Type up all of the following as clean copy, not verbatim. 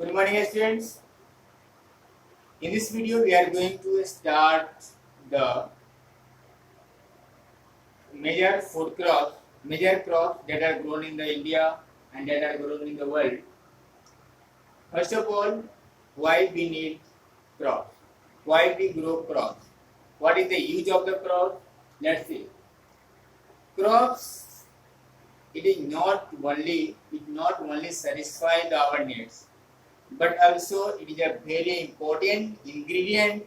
Good morning, students. In this video, we are going to start the major crops that are grown in the India and that are grown in the world. First of all, why we need crops? Why we grow crops? What is the use of the crop? Let's see. Crops, it not only satisfy our needs, but also it is a very important ingredient.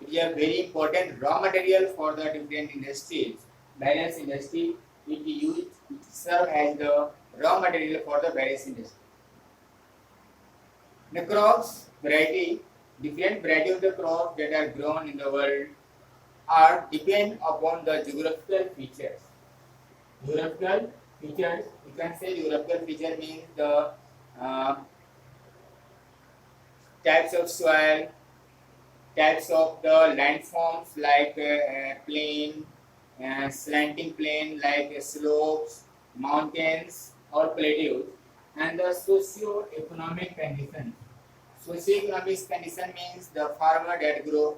It is a very important raw material for the different industries. Various industry it serve as the raw material for the various industries. The crops variety, different variety of the crops that are grown in the world are depend upon the geographical features. Geographical features, you can say geographical feature means the uh, types of soil, types of the landforms like plain, slanting plain like slopes, mountains or plateaus, and the socio-economic conditions. Socio-economic condition means the farmer that grow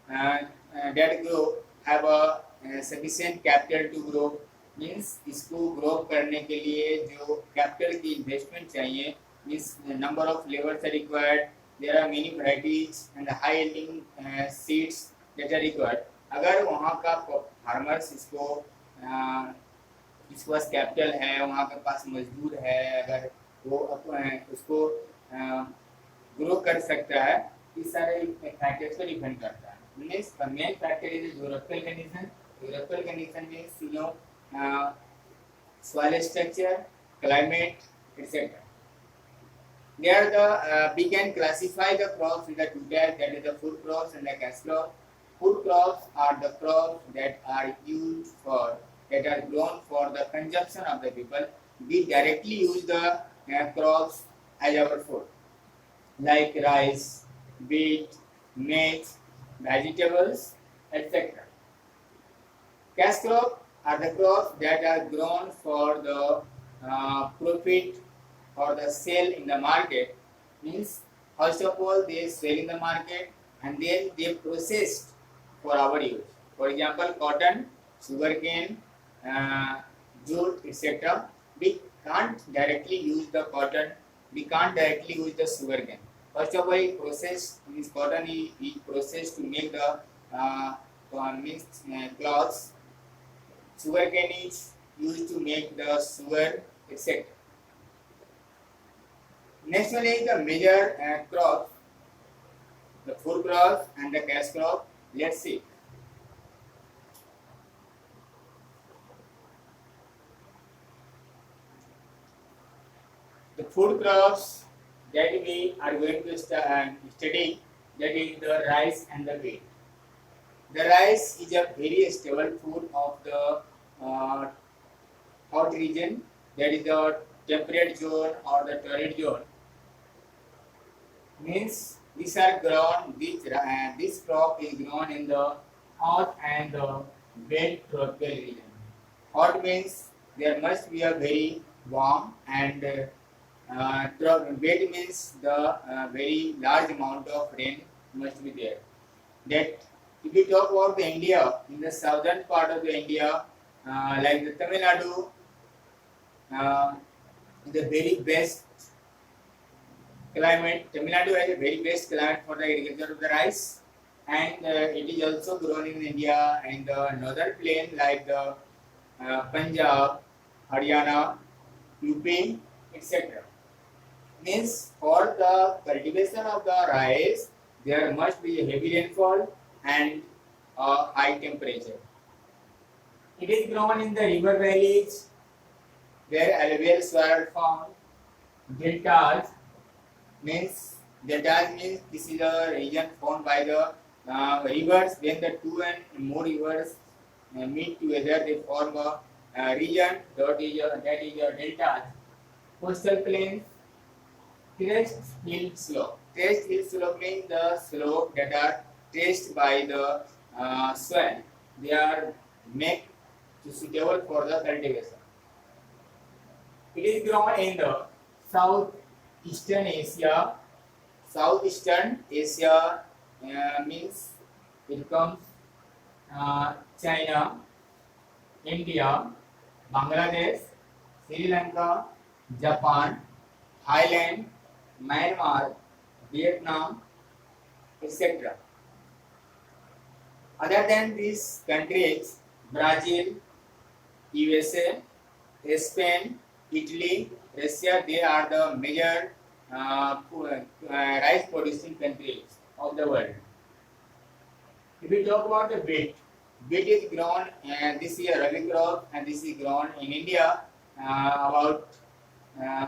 have a sufficient capital to grow, means इसको grow करने के लिए जो capital की investment चाहिए, means the number of laborers are required. There are many varieties and high yielding seeds that are required. अगर वहाँ का फार्मर्स इसके पास कैपिटल है, वहाँ के पास मजदूर है, अगर वो उसको ग्रो कर सकता है, इस सारे फैक्टर्स पर डिपेंड करता है. Means the main factor is geographical condition. Geographical condition means soil structure, climate, etc. There we can classify the crops in the two types, that is the food crops and the cash crops. Food crops are the crops that are grown for the consumption of the people. We directly use the crops as our food, like rice, wheat, maize, vegetables, etc. Cash crops are the crops that are grown for the profit or the sale in the market. Means first of all they sell in the market and then they processed for our use. For example, cotton, sugarcane, jute, etc. We can't directly use the cotton. We can't directly use the sugarcane. First of all, process means cotton is processed to make the cloths. Sugarcane is used to make the sugar, etc. Next one is the major crops, the food crops and the cash crop. Let's see. The food crops that we are going to study, that is the rice and the wheat. The rice is a very stable food of the hot region, that is the temperate zone or the torrid zone. Means these are grown. This crop is grown in the hot and the wet tropical region. Hot means there must be a very warm, and wet means the very large amount of rain must be there. That if we talk about the India, in the southern part of the India, like the Tamil Nadu, the very best climate. Tamil Nadu has a very best climate for the agriculture of the rice, and it is also grown in India and the northern plain like the Punjab, Haryana, UP, etc. Means for the cultivation of the rice, there must be a heavy rainfall and a high temperature. It is grown in the river valleys where alluvial soil found. Deltas means this is a region formed by the rivers. When the two and more rivers meet together, they form a region that is a delta. Coastal plains, terraced hill slope. Terraced hill slope means the slope that are traced by the soil. They are made to suitable for the cultivation. It is grown in the south Eastern Asia, Southeastern Asia means it comes China, India, Bangladesh, Sri Lanka, Japan, Thailand, Myanmar, Vietnam, etc. Other than these countries, Brazil, USA, Spain, Italy, Russia, they are the major rice producing countries of the world. If we talk about the wheat is grown this year Rabi crop, and this is grown in India about uh,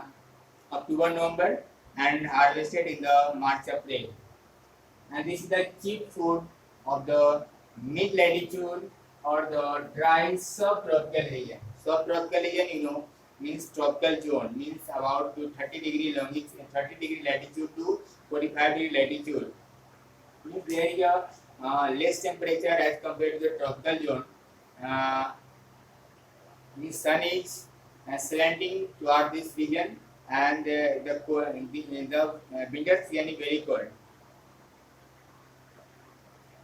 October, November, and harvested in the March, April. And this is the cheap food of the mid latitude or the dry subtropical region. Subtropical region, means tropical zone, means about to 30 degree longitude, 30 degree latitude to 45 degree latitude. Means there is a less temperature as compared to the tropical zone. Uh, the sun is slanting toward this region, and the winter season is very cold.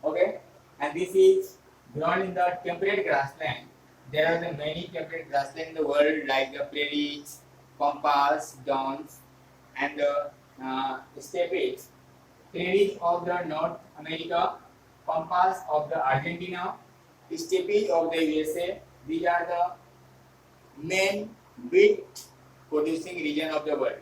Okay, and this is grown in the temperate grassland. There are the many temperate grassland in the world, like the prairies, pampas, downs, and the steppes. Prairies of the North America, pampas of the Argentina, steppes of the USA. These are the main wheat producing region of the world,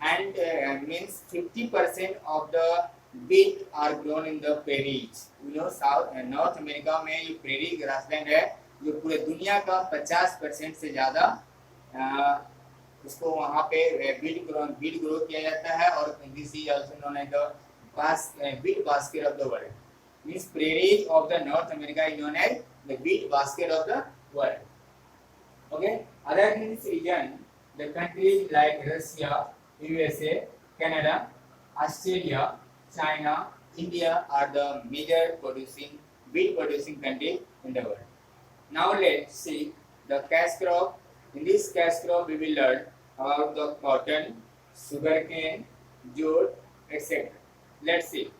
and means 50% of the wheat are grown in the prairies. South north America में ये prairie grassland है जो पूरे दुनिया का 50% से ज़्यादा उसको वहाँ पे wheat ग्रो किया जाता है, और this is also known as the wheat basket of the world. Means prairies of the North America is known as the wheat basket of the world. Okay, other than this region, the countries like Russia, USA, Canada, Australia, China, India are the major wheat producing countries in the world. Now let's see the cash crop. In this cash crop, we will learn about the cotton, sugarcane, jute, etc. Let's see.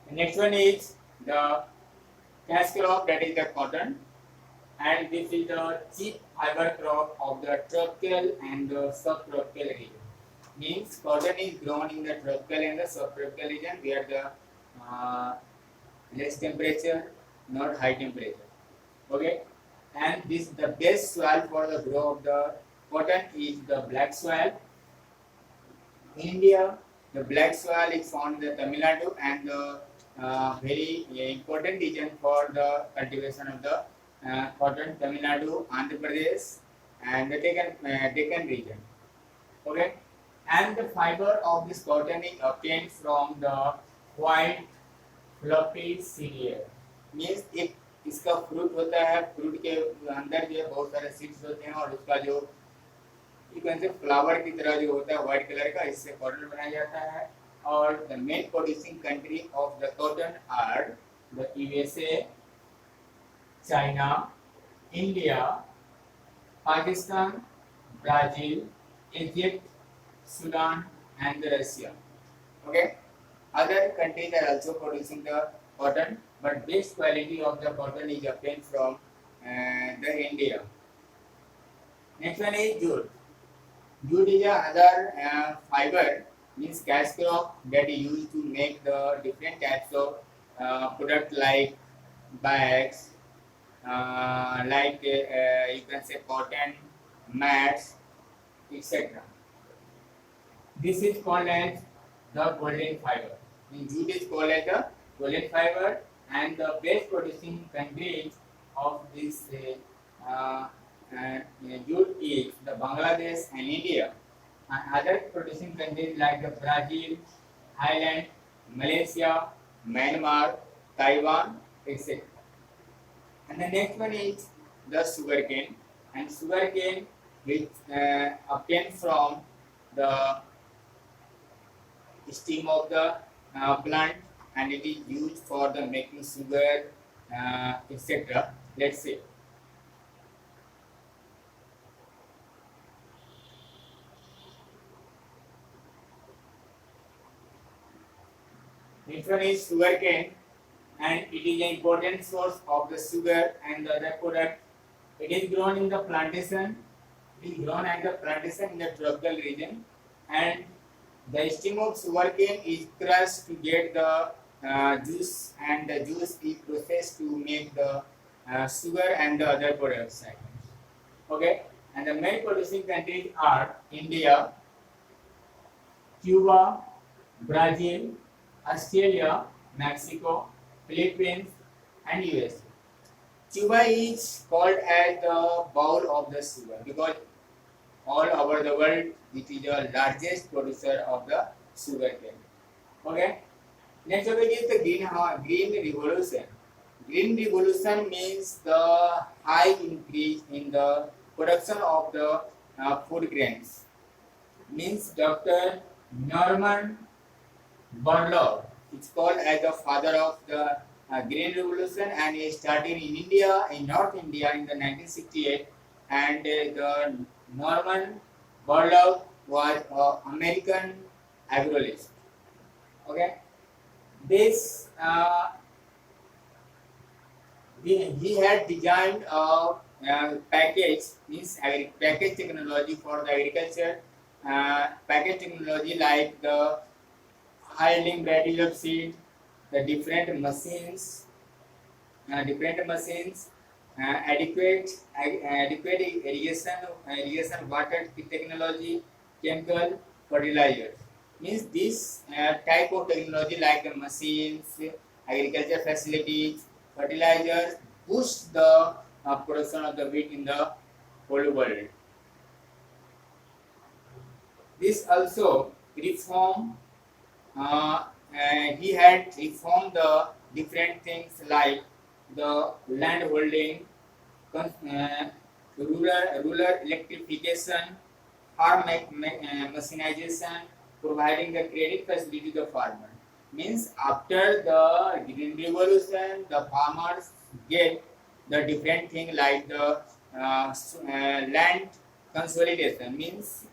The next one is the cash crop, that is the cotton, and this is the cheap fiber crop of the tropical and the subtropical region. Means cotton is grown in the tropical and the subtropical region where the less temperature, not high temperature. Okay, and this the best soil for the grow of the cotton is the black soil. In India, the black soil is found in the Tamil Nadu, and the very important region for the cultivation of the cotton, Tamil Nadu, Andhra Pradesh, and the Deccan region. Okay, and the fiber of this cotton is obtained from the white fluffy cereal. Means एक इसका fruit होता है, fruit के अंदर जो है बहुत सारे सीड्स होते हैं, और उसका जो फ्लावर की तरह जो होता है व्हाइट कलर का, इससे कॉटन बनाया जाता है. और the main producing country of the cotton are the USA, China, India, Pakistan, Brazil, Egypt, Sudan, and Russia. Okay, other countries are also producing the cotton, but best quality of the cotton is obtained from the India. Next one is jute. Jute is another fiber, means cash crop, that is used to make the different types of product like bags, like you can say cotton, mats, etc. This is called as the golden fiber. Jute is called as the golden fiber, and the best producing countries of this jute is the Bangladesh and India. And other producing countries like the Brazil, Thailand, Malaysia, Myanmar, Taiwan, etc. And the next one is the sugarcane, and sugarcane which obtained from the stem of the plant, and it is used for the making sugar, etc. Let's say. Next one is sugarcane, and it is an important source of the sugar and the other product. It is grown in the plantation. It is grown at the plantation in the tropical region, and the stem of sugarcane is crushed to get the juice, and the juice is processed to make the sugar and the other products. Okay, and the main producing countries are India, Cuba, Brazil, Australia, Mexico, Philippines, and USA. Cuba is called as the bowl of the sugar because all over the world it is the largest producer of the sugar cane. Okay. Next topic is the green revolution. Green revolution means the high increase in the production of the food grains. Means Dr. Norman Borlaug is called as the father of the Green Revolution, and he started in India, in North India, in the 1968. And the Norman Borlaug was an American agrologist. Okay, this he had designed a package, means package technology for the agriculture. Package technology like the handling varieties of seed, the different machines, adequate irrigation water technology, chemical fertilizers. Means this type of technology like the machines, agriculture facilities, fertilizers boost the production of the wheat in the whole world. This also reform. He had reformed the different things like the land holding, rural electrification, farm machinization, providing the credit facility to the farmer. Means after the Green Revolution, the farmers get the different thing like the land consolidation. Means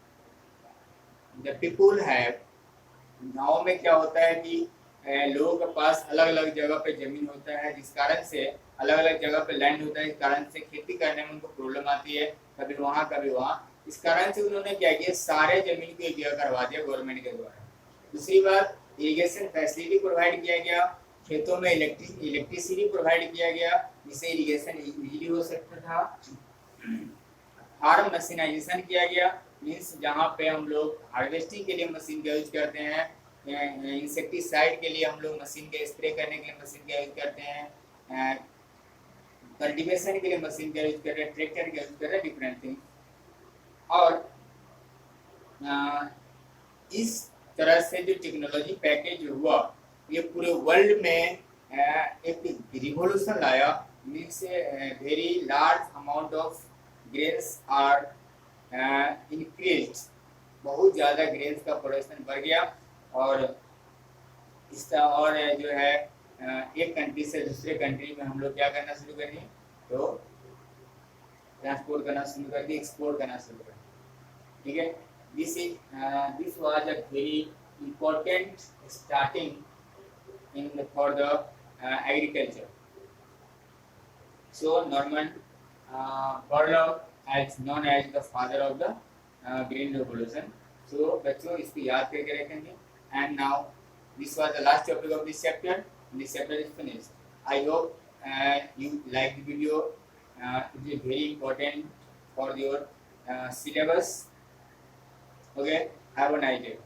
the people have, गाँव में क्या होता है कि लोगों के पास अलग अलग जगह पे जमीन होता है, जिस कारण से अलग अलग जगह पे लैंड होता है, इस कारण से खेती करने में उनको प्रॉब्लम आती है, कभी वहाँ कभी वहाँ। इस कारण से उन्होंने क्या किया, सारे जमीन को एक जगह करवा दिया गवर्नमेंट के द्वारा। दूसरी बात, इरिगेशन फैसिलिटी प्रोवाइड किया गया, खेतों में इलेक्ट्रिसिटी प्रोवाइड किया गया जिससे इरिगेशन इजीली हो सकता था। फार्म मशीनाइजेशन किया गया, मीन्स जहाँ पे हम लोग हार्वेस्टिंग के लिए मशीन का यूज करते हैं, इंसेक्टिसाइड के लिए हम लोग मशीन के स्प्रे करने के लिए मशीन का यूज करते हैं, कल्टीवेशन के लिए मशीन का यूज कर रहे हैं, ट्रैक्टर का यूज कर रहे हैं, डिफरेंट थिंग। और इस तरह से जो टेक्नोलॉजी पैकेज हुआ, ये पूरे वर्ल्ड में एक रिवॉल्यूशन लाया। Means very large amount of grains are increase, बहुत ज़्यादा ग्रेन्स का प्रोडक्शन बढ़ गया। और इसका और जो है एक कंट्री से दूसरे कंट्री में हम लोग क्या करना शुरू कर दिए, तो ट्रांसपोर्ट करना शुरू कर दिए, एक्सपोर्ट करना शुरू कर दिए। ठीक है, this was a very important starting in for the agriculture. So Norman Borlaug is known as the father of the Green Revolution. So बच्चों इसको याद करके रखेंगे। And now this was the last topic of this chapter. This chapter is finished. I hope you like the video. It is very important for your syllabus. Okay, have a nice day.